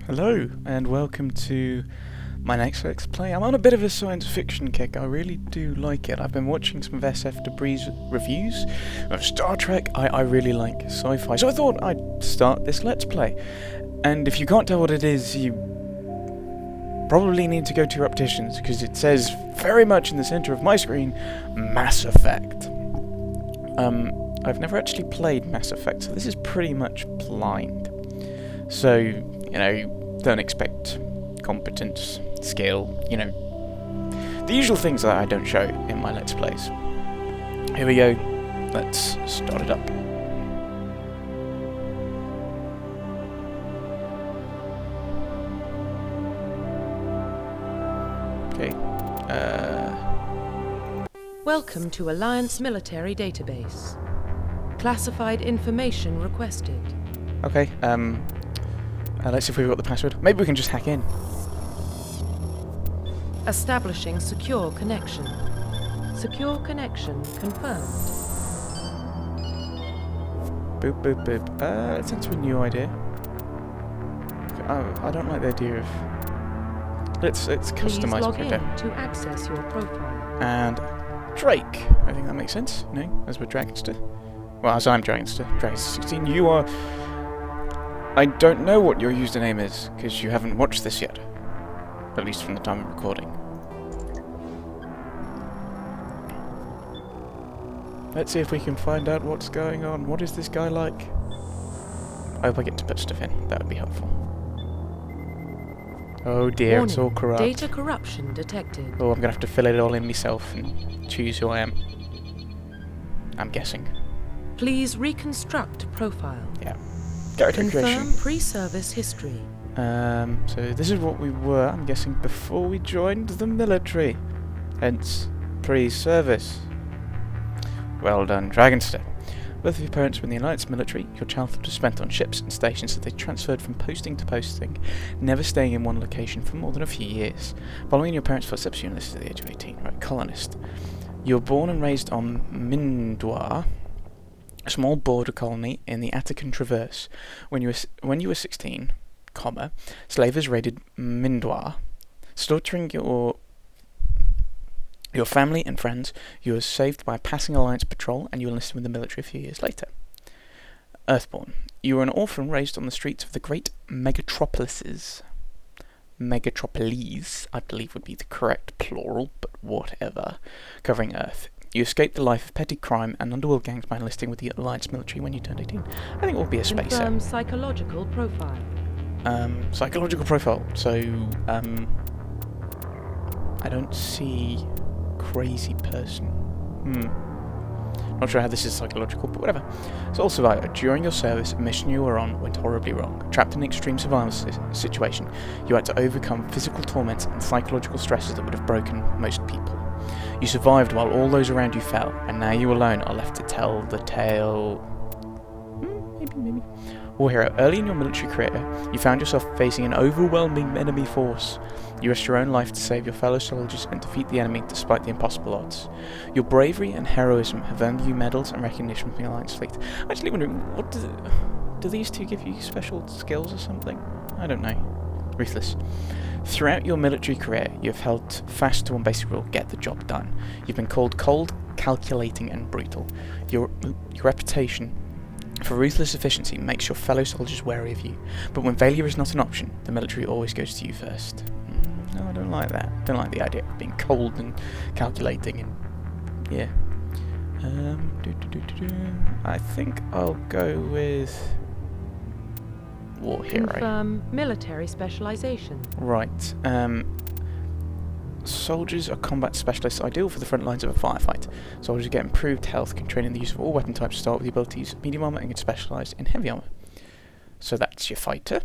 Hello, and welcome to my next Let's Play. I'm on a bit of a science fiction kick. I really do like it. I've been watching some of SF Debris reviews of Star Trek. I really like sci-fi, so I thought I'd start this Let's Play. And if you can't tell what it is, you probably need to go to your opticians, because it says very much in the center of my screen, Mass Effect. I've never actually played Mass Effect, so this is pretty much blind. So, you know, don't expect competence, skill, you know, the usual things that I don't show in my Let's Plays. Here we go, let's start it up. Okay, Welcome to Alliance Military Database. Classified information requested. okay, let's see if we've got the password. Maybe we can just hack in. Establishing secure connection. Secure connection confirmed. Boop, boop, boop. Let's enter a new idea. Oh, I don't like the idea of... Let's Please customize log the in character. to access your profile. And Drake. I think that makes sense. No, as we're Dragonster. Well, as I'm Dragonster. Dragonster16. You are... I don't know what your username is, because you haven't watched this yet. At least from the time of recording. Let's see if we can find out what's going on. What is this guy like? I hope I get to put stuff in. That would be helpful. Oh dear, Warning, it's all corrupt. data corruption detected. Oh, I'm going to have to fill it all in myself and choose who I am. I'm guessing. Please reconstruct profile. Yeah. Character Confirm creation. pre-service history. So this is what we were, I'm guessing, before we joined the military. Hence, pre-service. Well done, Dragonster. Both of your parents were in the Alliance military. Your childhood was spent on ships and stations that they transferred from posting to posting, never staying in one location for more than a few years. Following your parents' footsteps, you enlisted at the age of 18, right? Colonist. You were born and raised on Mindwar, a small border colony in the Attican Traverse. When you were 16, slavers raided Mindwar, slaughtering your family and friends. You were saved by a passing Alliance patrol, and you enlisted with the military a few years later. Earthborn. You were an orphan raised on the streets of the great megatropolises. Megatropoles, I believe, would be the correct plural, but whatever. Covering Earth. You escaped the life of petty crime and underworld gangs by enlisting with the Alliance military when you turned 18. I think it will be a spacer. Confirm psychological profile. Psychological profile. So, I don't see crazy person. Not sure how this is psychological, but whatever. Sole survivor. During your service, a mission you were on went horribly wrong. Trapped in an extreme survival situation, you had to overcome physical torments and psychological stresses that would have broken most people. You survived while all those around you fell, and now you alone are left to tell the tale. Maybe. War hero. Early in your military career, you found yourself facing an overwhelming enemy force. You risked your own life to save your fellow soldiers and defeat the enemy despite the impossible odds. Your bravery and heroism have earned you medals and recognition from the Alliance fleet. I'm actually wondering, what do these two give you special skills or something? I don't know. Ruthless. Throughout your military career, you have held fast to one basic rule: get the job done. You've been called cold, calculating, and brutal. Your reputation for ruthless efficiency makes your fellow soldiers wary of you. But when failure is not an option, the military always goes to you first. No, I don't like that. I don't like the idea of being cold and calculating and... yeah. I think I'll go with... War hero. Confirm military specialization. Right. Soldiers are combat specialists ideal for the front lines of a firefight. Soldiers get improved health, can train in the use of all weapon types to start with the abilities of medium armor and get specialized in heavy armor. So that's your fighter.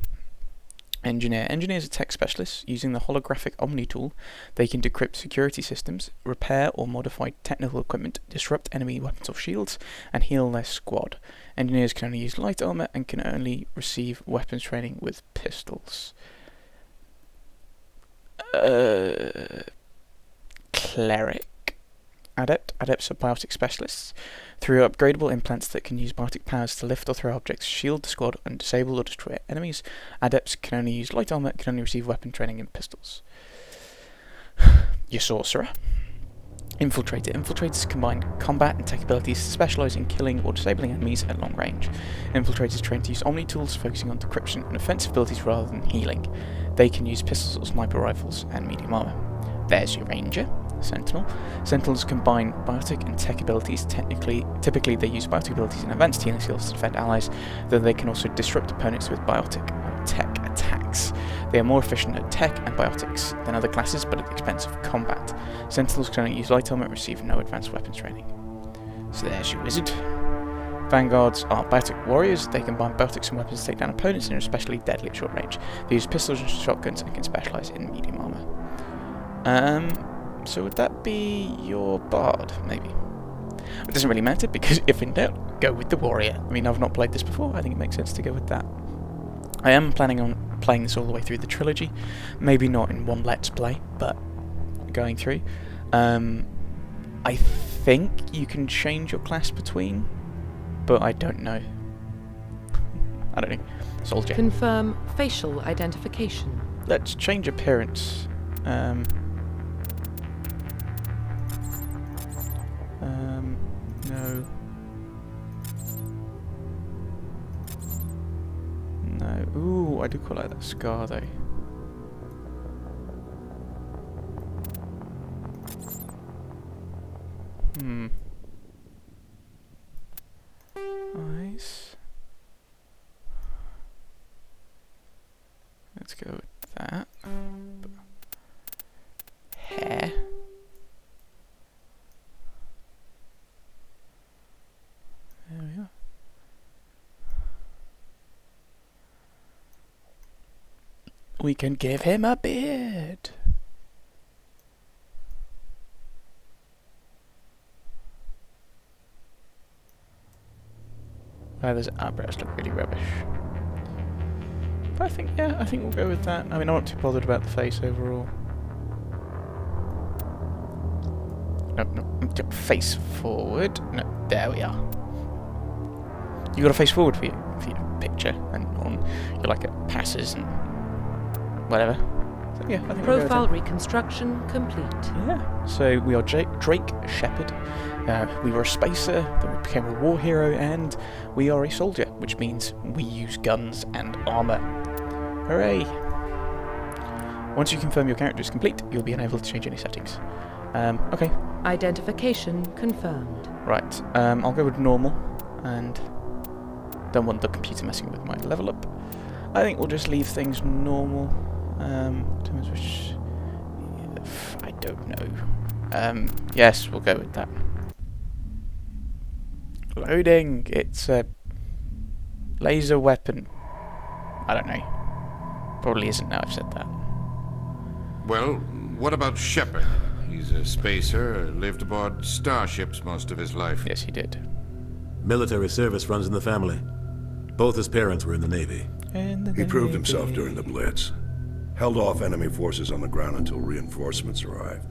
Engineer. Engineers are tech specialists. Using the holographic Omni tool, they can decrypt security systems, repair or modify technical equipment, disrupt enemy weapons or shields, and heal their squad. Engineers can only use light armor and can only receive weapons training with pistols. Cleric. Adepts are biotic specialists. Through upgradable implants that can use biotic powers to lift or throw objects, shield the squad, and disable or destroy enemies, adepts can only use light armor, can only receive weapon training in pistols. Your sorcerer. Infiltrator. Infiltrators combine combat and tech abilities to specialise in killing or disabling enemies at long range. Infiltrators train to use Omni tools, focusing on decryption and offensive abilities rather than healing. They can use pistols or sniper rifles and medium armour. There's your ranger. Sentinel. Sentinels combine biotic and tech abilities. Typically they use biotic abilities and advanced healing skills to defend allies, though they can also disrupt opponents with biotic or tech attacks. They are more efficient at tech and biotics than other classes, but at the expense of combat. Sentinels can only use light armor and receive no advanced weapons training. So there's your wizard. Vanguards are biotic warriors. They combine biotics and weapons to take down opponents and are especially deadly at short range. They use pistols and shotguns and can specialise in medium armor. So would that be your bard, maybe? It doesn't really matter, because if in doubt, go with the warrior. I mean, I've not played this before, I think it makes sense to go with that. I am planning on playing this all the way through the trilogy. Maybe not in one let's play, but going through. I think you can change your class between, but I don't know. I don't know. Soldier. Confirm facial identification. Let's change appearance. No. No. Ooh, I do quite like that scar though. Nice. Let's go with that. Hair. There we are. We can give him a beard. Those eyebrows look really rubbish. But I think we'll go with that. I mean, I'm not too bothered about the face overall. No, face forward. No, there we are. You got to face forward for your picture, and on your like it passes and whatever. So yeah, I think Profile reconstruction complete. Yeah. So we are Drake Shepard. We were a spacer, then we became a war hero, and we are a soldier, which means we use guns and armour. Hooray! Once you confirm your character is complete, you'll be unable to change any settings. Okay. Identification confirmed. Right, I'll go with normal, and don't want the computer messing with my level up. I think we'll just leave things normal. Terms which I don't know. Yes, we'll go with that. Loading. It's a laser weapon. I don't know. Probably isn't now I've said that. Well, what about Shepard? He's a spacer, lived aboard starships most of his life. Yes, he did. Military service runs in the family. Both his parents were in the Navy. He proved himself during the Blitz. Held off enemy forces on the ground until reinforcements arrived.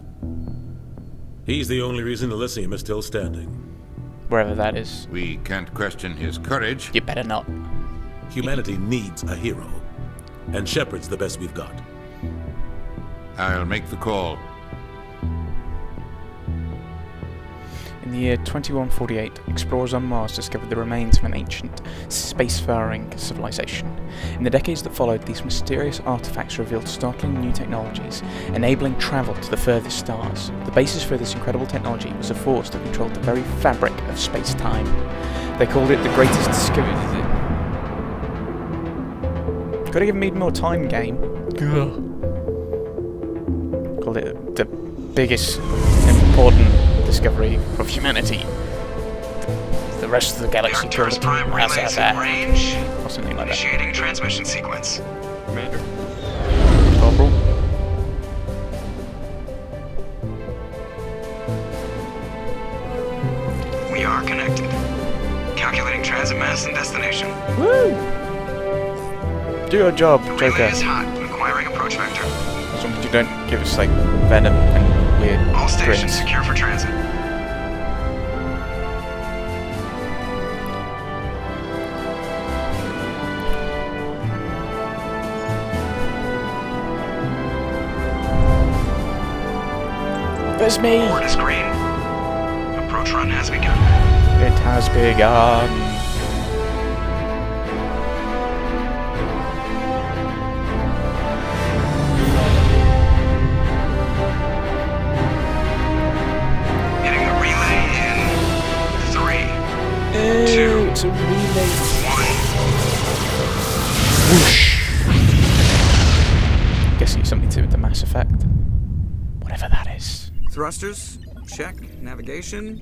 He's the only reason Elysium is still standing. Wherever that is. We can't question his courage. You better not. Humanity needs a hero. And Shepard's the best we've got. I'll make the call. In the year 2148, explorers on Mars discovered the remains of an ancient, spacefaring civilization. In the decades that followed, these mysterious artifacts revealed startling new technologies, enabling travel to the furthest stars. The basis for this incredible technology was a force that controlled the very fabric of space-time. They called it the greatest discovery. Gotta give me more time, game. Called it the biggest important discovery of humanity. The rest of the galaxy killed it outside of that. Range. Or something like that. Initiating transmission sequence. Commander. Corporal. We are connected. Calculating transit mass and destination. Woo! Do your job, The Joker. relay is hot. Acquiring approach vector. As long as you don't give us like venom and weird All stations grins. secure for transit. There's me! Board is green. Approach run has begun. It has begun. Hitting the relay in 3, Ew, it's a relay. 1. Whoosh. Guessing it's something to do with the Mass Effect. Whatever that is. Thrusters, check. Navigation,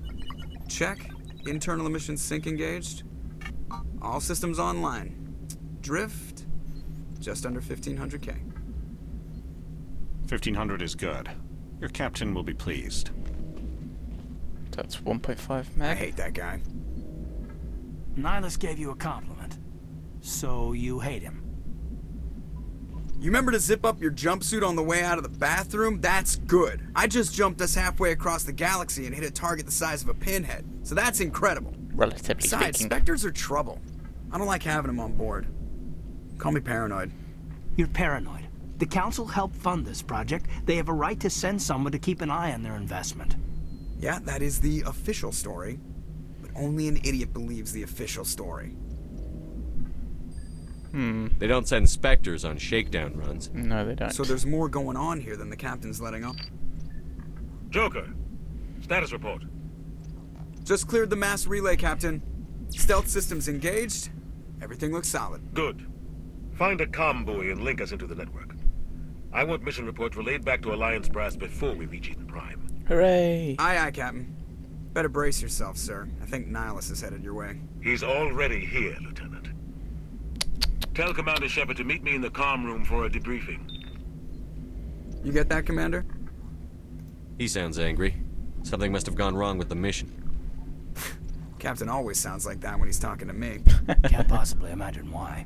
check. Internal emission sync engaged. All systems online. Drift, just under 1500K. 1500 is good. Your captain will be pleased. That's 1.5 I meg. hate that guy. Nihilus gave you a compliment. So you hate him. You remember to zip up your jumpsuit on the way out of the bathroom? That's good. I just jumped us halfway across the galaxy and hit a target the size of a pinhead. So that's incredible. Relatively Besides, speaking. Spectres are trouble. I don't like having them on board. Call me paranoid. You're paranoid. The Council helped fund this project. They have a right to send someone to keep an eye on their investment. Yeah, that is the official story. But only an idiot believes the official story. They don't send Spectres on shakedown runs. No, they don't. So there's more going on here than the captain's letting on. Joker, status report. Just cleared the mass relay, Captain. Stealth systems engaged. Everything looks solid. Good. Find a comm buoy and link us into the network. I want mission reports relayed back to Alliance Brass before we reach Eden Prime. Hooray! Aye, aye, Captain. Better brace yourself, sir. I think Nihilus is headed your way. He's already here, Lieutenant. Tell Commander Shepard to meet me in the comm room for a debriefing. You get that, Commander? He sounds angry. Something must have gone wrong with the mission. Captain always sounds like that when he's talking to me. Can't possibly imagine why.